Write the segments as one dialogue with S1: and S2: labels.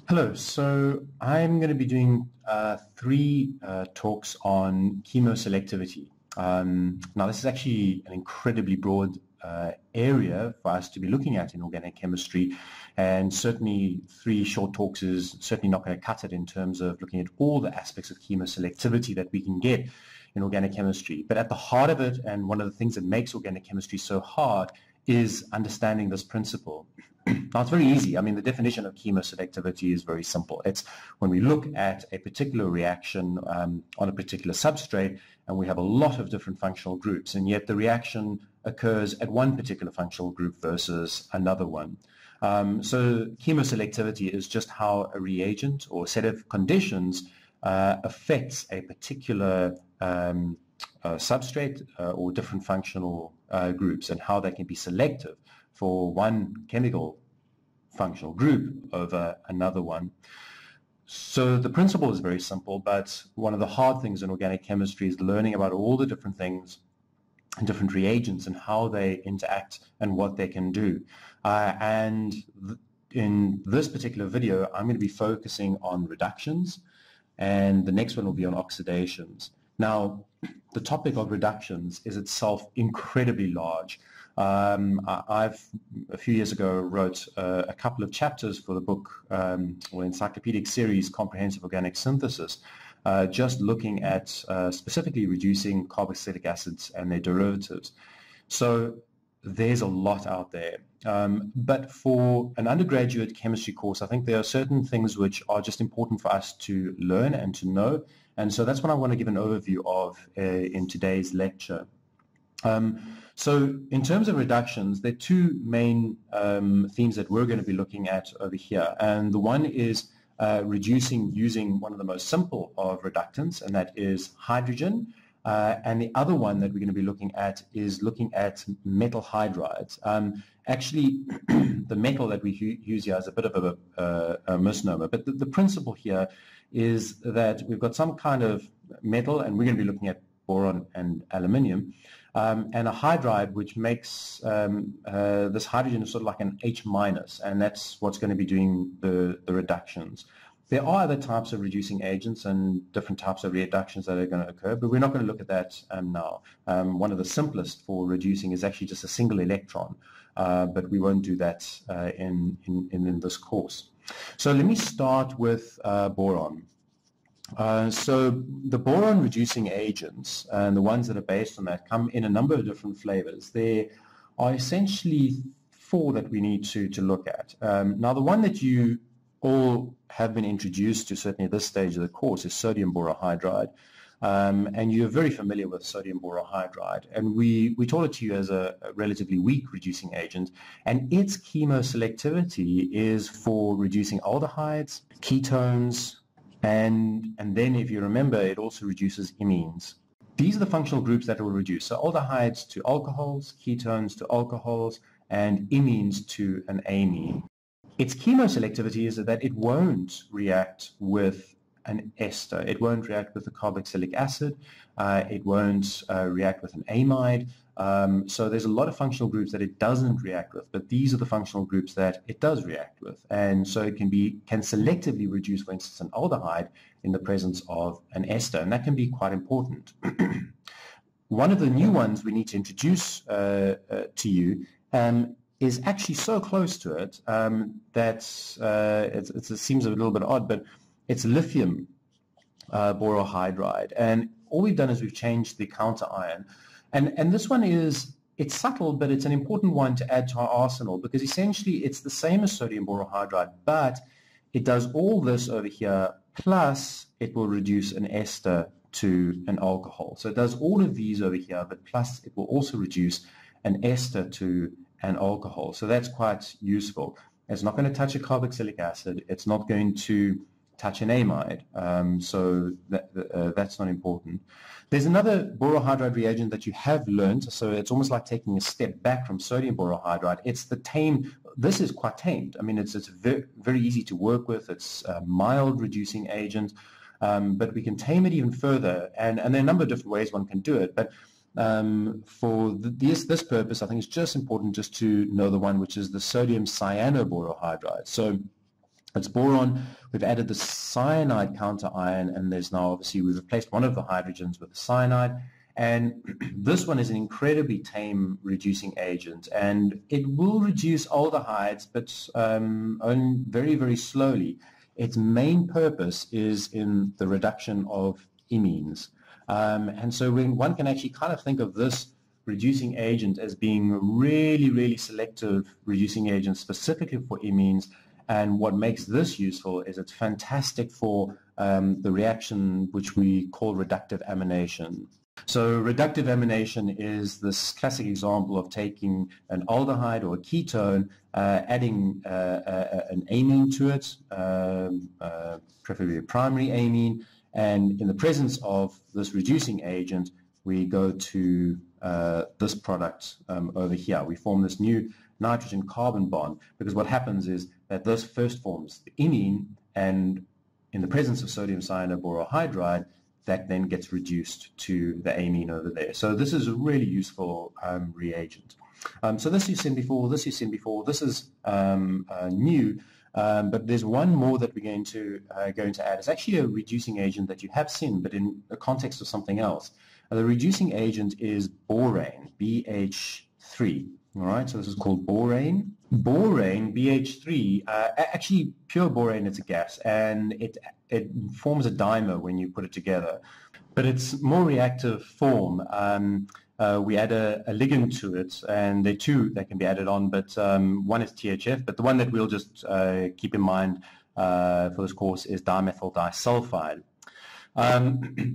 S1: Hello, so I'm going to be doing three talks on chemoselectivity. Now, this is actually an incredibly broad area for us to be looking at in organic chemistry, and certainly three short talks is certainly not going to cut it in terms of looking at all the aspects of chemoselectivity that we can get in organic chemistry. But at the heart of it, and one of the things that makes organic chemistry so hard, is understanding this principle. Now, it's very easy. I mean, the definition of chemoselectivity is very simple. It's when we look at a particular reaction on a particular substrate, and we have a lot of different functional groups, and yet the reaction occurs at one particular functional group versus another one. So chemoselectivity is just how a reagent or a set of conditions affects a particular substrate or different functional groups, and how they can be selective for one chemical functional group over another one. So the principle is very simple, but one of the hard things in organic chemistry is learning about all the different things and different reagents and how they interact and what they can do. In this particular video, I'm going to be focusing on reductions, and the next one will be on oxidations. Now, the topic of reductions is itself incredibly large. I've, a few years ago, wrote a couple of chapters for the book or encyclopedic series, Comprehensive Organic Synthesis, just looking at specifically reducing carboxylic acids and their derivatives. So there's a lot out there. But for an undergraduate chemistry course, I think there are certain things which are just important for us to learn and to know. And so that's what I want to give an overview of in today's lecture. So in terms of reductions, there are two main themes that we're going to be looking at over here. And the one is reducing using one of the most simple of reductants, and that is hydrogen. And the other one that we're going to be looking at is looking at metal hydrides. Actually, the metal that we use here is a bit of a misnomer, but the principle here is that we've got some kind of metal, and we're going to be looking at boron and aluminium, and a hydride which makes this hydrogen sort of like an H minus, and that's what's going to be doing the reductions. There are other types of reducing agents and different types of reductions that are going to occur, but we're not going to look at that now. One of the simplest for reducing is actually just a single electron, but we won't do that in this course. So let me start with boron. So the boron reducing agents, and the ones that are based on that, come in a number of different flavors. There are essentially four that we need to look at. Now, the one that you all have been introduced to, certainly at this stage of the course, is sodium borohydride. And you're very familiar with sodium borohydride. And we taught it to you as a relatively weak reducing agent. And its chemoselectivity is for reducing aldehydes, ketones, and then, if you remember, it also reduces imines. These are the functional groups that it will reduce. So aldehydes to alcohols, ketones to alcohols, and imines to an amine. Its chemoselectivity is that it won't react with an ester. It won't react with a carboxylic acid. It won't react with an amide. So there's a lot of functional groups that it doesn't react with, but these are the functional groups that it does react with. And so it can selectively reduce, for instance, an aldehyde in the presence of an ester, and that can be quite important. One of the new ones we need to introduce to you is actually so close to it that it seems a little bit odd, but it's lithium borohydride. And all we've done is we've changed the counter ion. And this one it's subtle, but it's an important one to add to our arsenal, because essentially it's the same as sodium borohydride, but it does all this over here, plus it will reduce an ester to an alcohol. So it does all of these over here, but plus it will also reduce an ester to an alcohol. So that's quite useful. It's not going to touch a carboxylic acid. It's not going to touch an amide. So that's not important. There's another borohydride reagent that you have learned. So it's almost like taking a step back from sodium borohydride. It's the tame. This is quite tamed. I mean, it's very, very easy to work with. It's a mild reducing agent, but we can tame it even further. And there are a number of different ways one can do it. But for this purpose, I think it's just important just to know the one which is the sodium cyanoborohydride. So It's boron. We've added the cyanide counter ion, and there's now obviously we've replaced one of the hydrogens with the cyanide. And this one is an incredibly tame reducing agent, and it will reduce aldehydes, but only very, very slowly. Its main purpose is in the reduction of imines. And so when one can actually kind of think of this reducing agent as being a really, really selective reducing agent specifically for imines. And what makes this useful is it's fantastic for the reaction which we call reductive amination. So reductive amination is this classic example of taking an aldehyde or a ketone, adding an amine to it, preferably a primary amine, and in the presence of this reducing agent, we go to this product over here. We form this new nitrogen-carbon bond, because what happens is that this first forms the imine, and in the presence of sodium cyanoborohydride, that then gets reduced to the amine over there. So this is a really useful reagent. So this you've seen before, this you've seen before, this is new, but there's one more that we're going to add. It's actually a reducing agent that you have seen, but in the context of something else. The reducing agent is borane, BH3. All right, so this is called borane. Borane, BH3, actually pure borane, it's a gas, and it forms a dimer when you put it together. But it's more reactive form. We add a ligand to it, and there are two that can be added on, but one is THF, but the one that we'll just keep in mind for this course is dimethyl disulfide.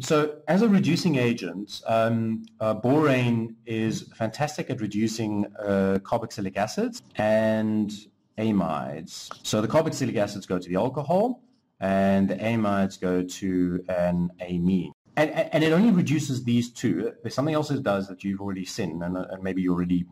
S1: So as a reducing agent, borane is fantastic at reducing carboxylic acids and amides. So the carboxylic acids go to the alcohol, and the amides go to an amine. And it only reduces these two. There's something else it does that you've already seen, and maybe you're already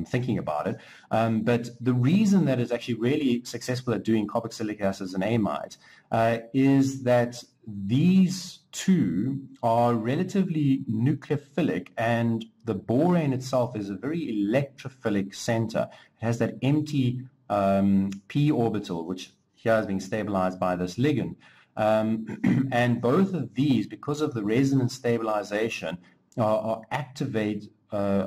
S1: thinking about it. But the reason that it's actually really successful at doing carboxylic acids and amides is that these two are relatively nucleophilic, and the borane itself is a very electrophilic center. It has that empty p orbital, which here is being stabilized by this ligand. And both of these, because of the resonance stabilization, are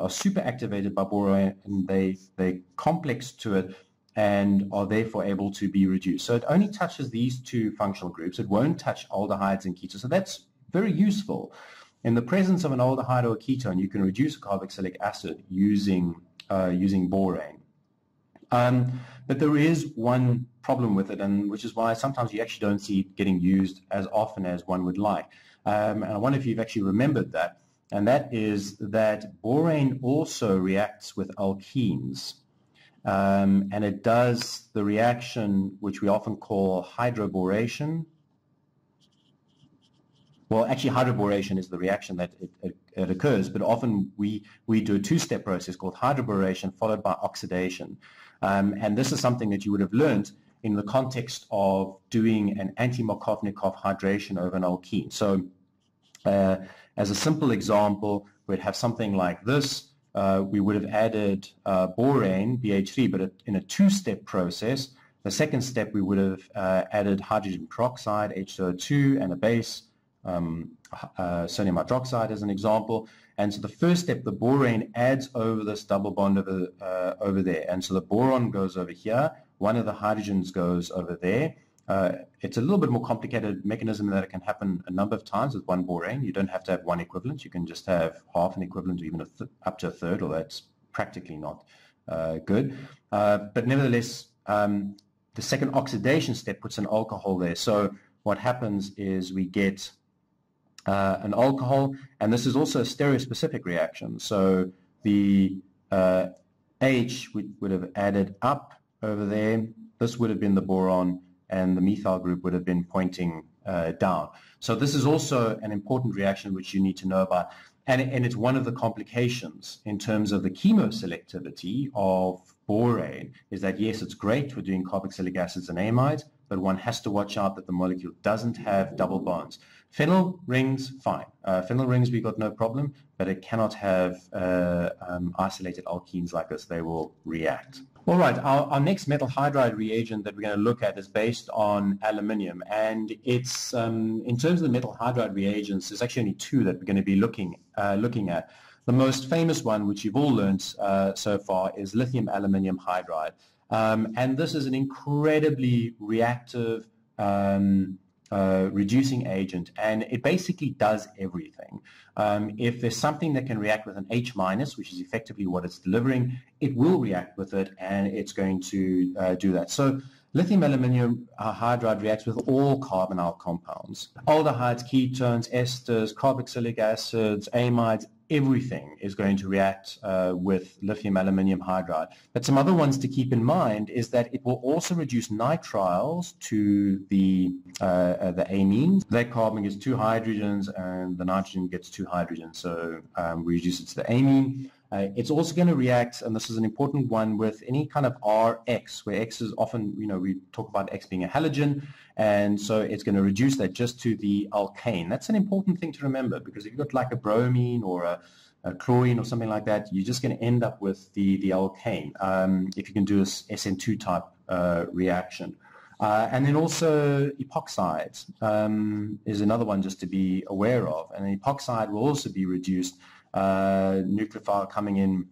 S1: super activated by boron, and they complex to it and are therefore able to be reduced. So it only touches these two functional groups. It won't touch aldehydes and ketones. So that's very useful. In the presence of an aldehyde or a ketone, you can reduce a carboxylic acid using borane. But there is one problem with it, and which is why sometimes you actually don't see it getting used as often as one would like. And I wonder if you've actually remembered that, and that is that borane also reacts with alkenes. And it does the reaction which we often call hydroboration. Well, actually, hydroboration is the reaction that it occurs, but often we do a two-step process called hydroboration followed by oxidation. And this is something that you would have learned in the context of doing an anti-Markovnikov hydration over an alkene. So as a simple example, we'd have something like this. We would have added borane, BH3, but in a two-step process. The second step, we would have added hydrogen peroxide, H2O2, and a base, sodium hydroxide as an example. And so the first step, the borane adds over this double bond over there. And so the boron goes over here. One of the hydrogens goes over there. It's a little bit more complicated mechanism that it can happen a number of times with one borane. You don't have to have one equivalent. You can just have half an equivalent or even up to a third, or that's practically not good. But nevertheless, the second oxidation step puts an alcohol there. So what happens is we get an alcohol, and this is also a stereospecific reaction. So the H would have added up over there. This would have been the boron, and the methyl group would have been pointing down. So this is also an important reaction which you need to know about. And it's one of the complications in terms of the chemoselectivity of borane, is that yes, it's great for doing carboxylic acids and amides, but one has to watch out that the molecule doesn't have double bonds. Phenyl rings, fine. Phenyl rings, we got no problem, but it cannot have isolated alkenes like this. They will react. All right, our next metal hydride reagent that we're going to look at is based on aluminium, and it's in terms of the metal hydride reagents, there's actually only two that we're going to be looking at. The most famous one, which you've all learned so far, is lithium aluminium hydride, and this is an incredibly reactive reducing agent, and it basically does everything. If there's something that can react with an H-, which is effectively what it's delivering, it will react with it, and it's going to do that. So lithium aluminium hydride reacts with all carbonyl compounds. Aldehydes, ketones, esters, carboxylic acids, amides, everything is going to react with lithium aluminium hydride. But some other ones to keep in mind is that it will also reduce nitriles to the amines. That carbon gets 2 hydrogens and the nitrogen gets 2 hydrogens, so we reduce it to the amine. It's also going to react, and this is an important one, with any kind of RX, where X is often, we talk about X being a halogen, and so it's going to reduce that just to the alkane. That's an important thing to remember, because if you've got like a bromine or a chlorine or something like that, you're just going to end up with the alkane if you can do this SN2 type reaction. And then also epoxides is another one just to be aware of, and an epoxide will also be reduced. Nucleophile coming in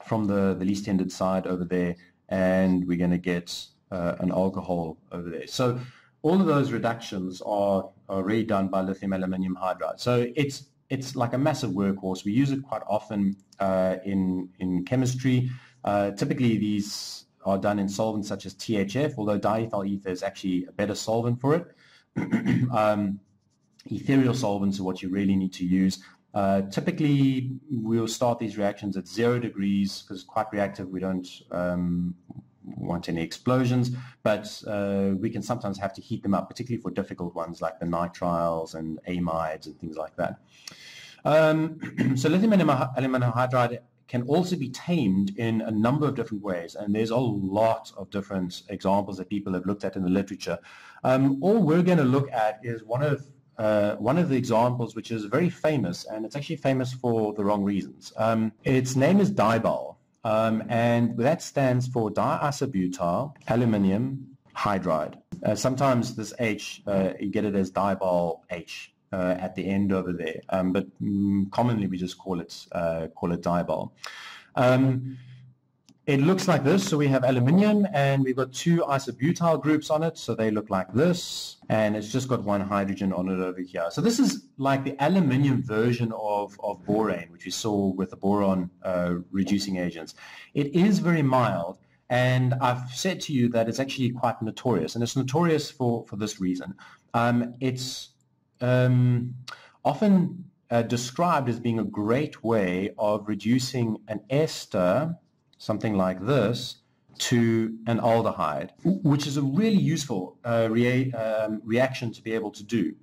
S1: from the least tended side over there, and we're going to get an alcohol over there. So all of those reductions are already done by lithium aluminium hydride. So it's like a massive workhorse. We use it quite often in chemistry. Typically these are done in solvents such as THF, although diethyl ether is actually a better solvent for it. Ethereal solvents are what you really need to use. Typically, we'll start these reactions at 0 degrees because it's quite reactive. We don't want any explosions, but we can sometimes have to heat them up, particularly for difficult ones like the nitriles and amides and things like that. So lithium aluminium hydride can also be tamed in a number of different ways, and there's a lot of different examples that people have looked at in the literature. All we're going to look at is one of the examples, which is very famous, and it's actually famous for the wrong reasons. Its name is dibal, and that stands for diisobutyl aluminium hydride. Sometimes this H, you get it as dibal H at the end over there, but commonly we just call it dibal. It looks like this. So we have aluminium, and we've got 2 isobutyl groups on it. So they look like this, and it's just got 1 hydrogen on it over here. So this is like the aluminium version of boron, which we saw with the boron reducing agents. It is very mild, and I've said to you that it's actually quite notorious, and it's notorious for this reason. It's often described as being a great way of reducing an ester, something like this, to an aldehyde, which is a really useful reaction to be able to do.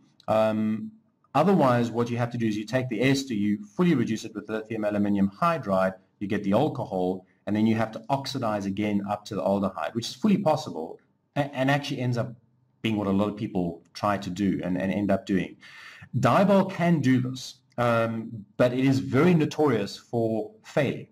S1: Otherwise, what you have to do is you take the ester, you fully reduce it with lithium aluminium hydride, you get the alcohol, and then you have to oxidize again up to the aldehyde, which is fully possible and actually ends up being what a lot of people try to do and end up doing. Dibal can do this, but it is very notorious for failing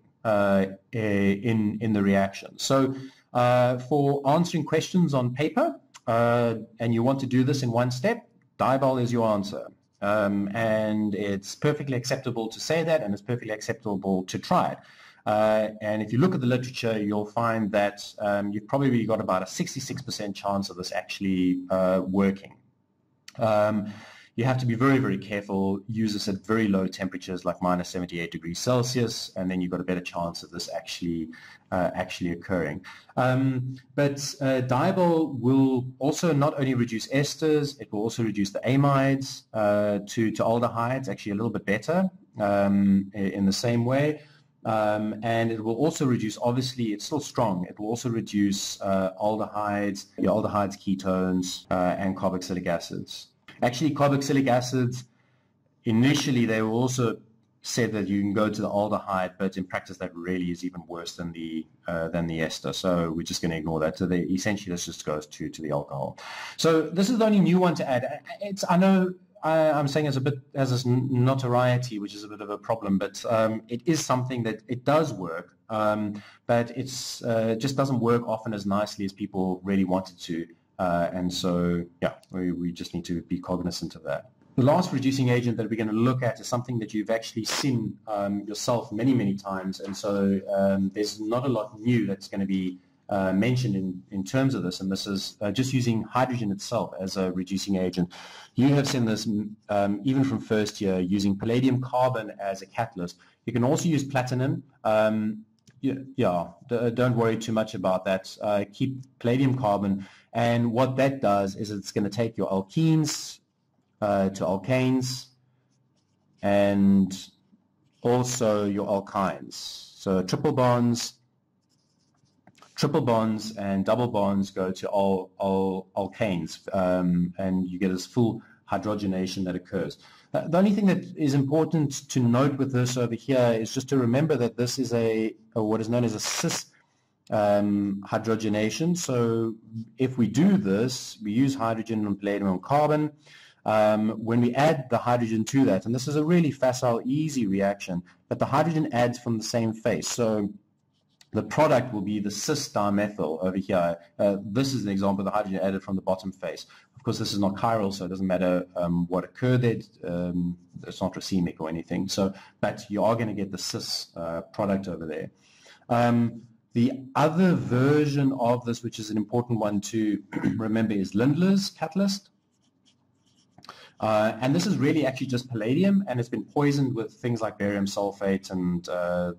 S1: in the reaction. So for answering questions on paper, and you want to do this in one step, dibal is your answer. And it's perfectly acceptable to say that, and it's perfectly acceptable to try it. And if you look at the literature, you'll find that you've probably got about a 66% chance of this actually working. You have to be very, very careful, use this at very low temperatures like minus 78 degrees Celsius, and then you've got a better chance of this actually occurring. But dibal will also not only reduce esters, it will also reduce the amides to aldehydes, actually a little bit better in the same way. And it will also reduce, obviously it's still strong, it will also reduce aldehydes, ketones, and carboxylic acids. Actually, carboxylic acids, initially they were also said that you can go to the aldehyde, but in practice that really is even worse than the ester. So we're just going to ignore that. So essentially this just goes to the alcohol. So this is the only new one to add. I know I'm saying as this notoriety, which is a bit of a problem, but it is something that it does work, but it's just doesn't work often as nicely as people really want it to. And so, yeah, we just need to be cognizant of that. The last reducing agent that we're going to look at is something that you've actually seen yourself many, many times. And so there's not a lot new that's going to be mentioned in terms of this. And this is just using hydrogen itself as a reducing agent. You have seen this even from first year, using palladium carbon as a catalyst. You can also use platinum. Don't worry too much about that. Keep palladium carbon. And what that does is it's going to take your alkenes to alkanes and also your alkynes. So triple bonds and double bonds go to alkanes, and you get this full hydrogenation that occurs. The only thing that is important to note with this over here is just to remember that this is what is known as a cis hydrogenation. So if we do this, we use hydrogen and palladium and carbon. When we add the hydrogen to that, and this is a really facile, easy reaction, but the hydrogen adds from the same face. So the product will be the cis dimethyl over here. This is an example of the hydrogen added from the bottom face. Of course, this is not chiral, so it doesn't matter what occurred there. It's not racemic or anything. So, but you are going to get the cis product over there. The other version of this, which is an important one to remember, is Lindlar's catalyst. And this is really actually just palladium, and it's been poisoned with things like barium sulfate, and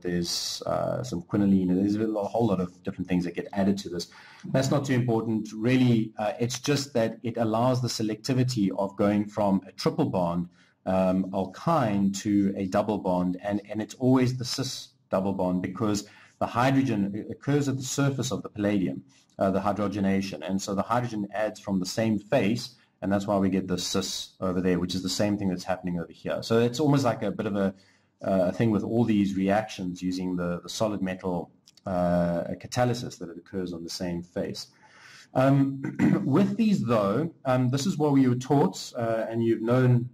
S1: there's some quinoline, and there's a whole lot of different things that get added to this. That's not too important. Really, it's just that it allows the selectivity of going from a triple bond alkyne to a double bond, and it's always the cis double bond, because the hydrogen occurs at the surface of the palladium, the hydrogenation, and so the hydrogen adds from the same face. And that's why we get the cis over there, which is the same thing that's happening over here. So it's almost like a bit of a thing with all these reactions using the solid metal catalysis that it occurs on the same face. With these, though, this is what we were taught, and you've known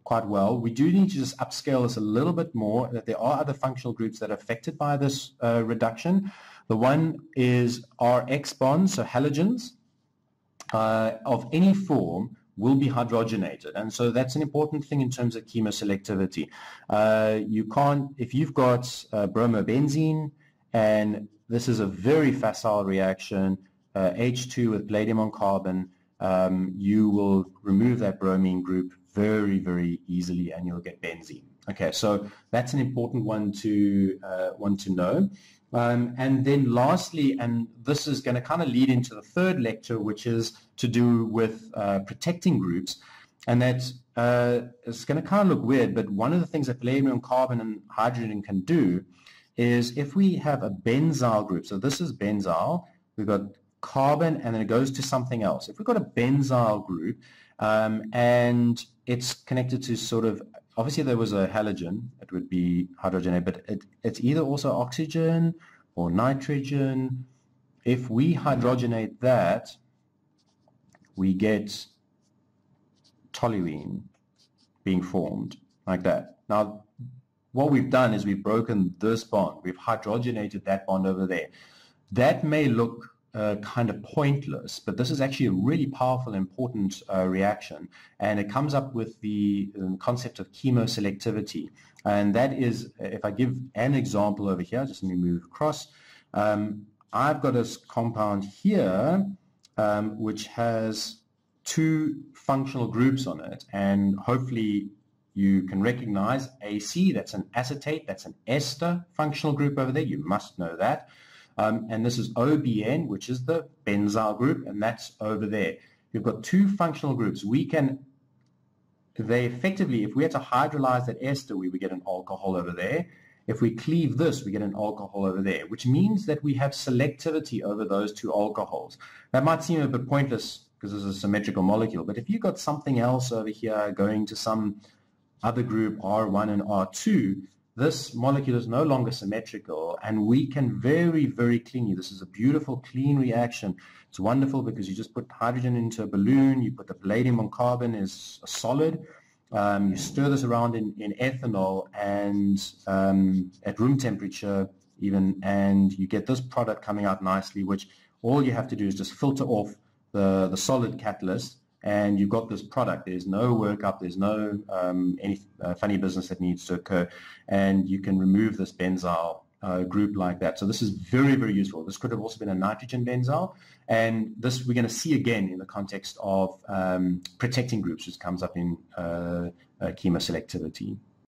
S1: quite well. We do need to just upscale this a little bit more, that there are other functional groups that are affected by this reduction. The one is RX bonds, so halogens. Of any form will be hydrogenated, and so that's an important thing in terms of chemoselectivity. You can't, if you've got bromobenzene, and this is a very facile reaction, H2 with palladium on carbon, you will remove that bromine group very, very easily, and you'll get benzene. Okay, so that's an important one to know. And then lastly, and this is going to kind of lead into the third lecture, which is to do with protecting groups. And that it's going to kind of look weird, but one of the things that palladium, carbon, and hydrogen can do is if we have a benzyl group, so this is benzyl, we've got carbon, and then it goes to something else. If we've got a benzyl group and it's connected to sort of, obviously there was a halogen, it would be hydrogenated, but it's either also oxygen or nitrogen. If we hydrogenate that, we get toluene being formed like that. Now, what we've done is we've broken this bond. We've hydrogenated that bond over there. That may look kind of pointless, but this is actually a really powerful, important reaction, and it comes up with the concept of chemoselectivity. And that is, if I give an example over here, just let me move across. I've got this compound here, which has two functional groups on it, and hopefully you can recognize AC, that's an acetate, that's an ester functional group over there. You must know that. And this is OBN, which is the benzyl group, and that's over there. You've got two functional groups. They effectively, if we had to hydrolyze that ester, we would get an alcohol over there. If we cleave this, we get an alcohol over there, which means that we have selectivity over those two alcohols. That might seem a bit pointless because this is a symmetrical molecule, but if you've got something else over here going to some other group R1 and R2, this molecule is no longer symmetrical, and we can very, very cleanly, this is a beautiful, clean reaction. It's wonderful because you just put hydrogen into a balloon, you put the palladium on carbon as a solid, you stir this around in ethanol and at room temperature even, and you get this product coming out nicely, which all you have to do is just filter off the solid catalyst, and you've got this product. There's no workup, there's no any funny business that needs to occur, and you can remove this benzyl group like that. So this is very, very useful. This could have also been a nitrogen benzyl, and this we're going to see again in the context of protecting groups, which comes up in chemoselectivity.